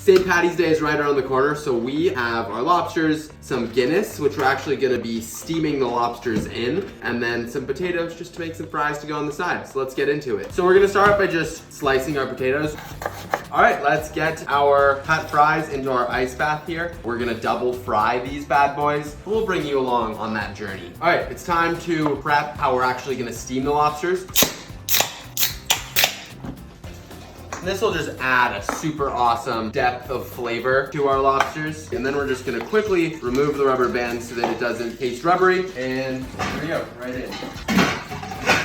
St. Paddy's Day is right around the corner, so we have our lobsters, some Guinness, which we're actually gonna be steaming the lobsters in, and then some potatoes just to make some fries to go on the side. So let's get into it. So we're gonna start by just slicing our potatoes. All right, let's get our cut fries into our ice bath here. We're gonna double fry these bad boys. We'll bring you along on that journey. All right, it's time to prep how we're actually gonna steam the lobsters. This will just add a super awesome depth of flavor to our lobsters. And then we're just gonna quickly remove the rubber band so that it doesn't taste rubbery. And here we go, right in.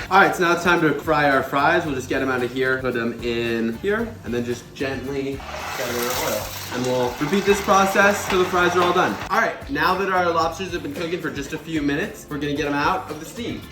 All right, so now it's time to fry our fries. We'll just get them out of here, put them in here, and then just gently get them in oil. And we'll repeat this process till the fries are all done. All right, now that our lobsters have been cooking for just a few minutes, we're gonna get them out of the steam.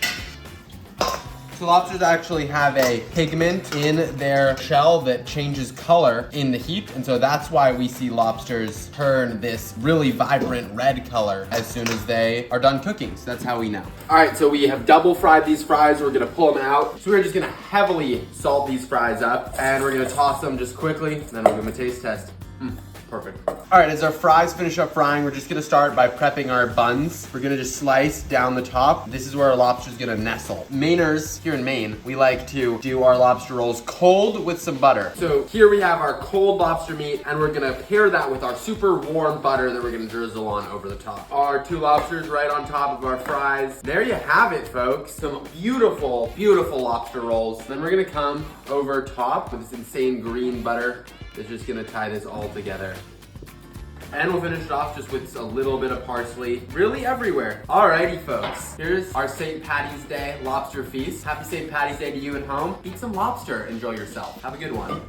So lobsters actually have a pigment in their shell that changes color in the heat. And so that's why we see lobsters turn this really vibrant red color as soon as they are done cooking. So that's how we know. All right, so we have double fried these fries. We're gonna pull them out. So we're just gonna heavily salt these fries up and we're gonna toss them just quickly. And then we'll give them a taste test. Perfect. All right, as our fries finish up frying, we're just gonna start by prepping our buns. We're gonna just slice down the top. This is where our lobster's gonna nestle. Mainers, here in Maine, we like to do our lobster rolls cold with some butter. So here we have our cold lobster meat, and we're gonna pair that with our super warm butter that we're gonna drizzle on over the top. Our two lobsters right on top of our fries. There you have it, folks. Some beautiful, beautiful lobster rolls. Then we're gonna come over top with this insane green butter. It's just gonna tie this all together. And we'll finish it off just with a little bit of parsley, really everywhere. Alrighty, folks. Here's our St. Paddy's Day lobster feast. Happy St. Paddy's Day to you at home. Eat some lobster, enjoy yourself. Have a good one.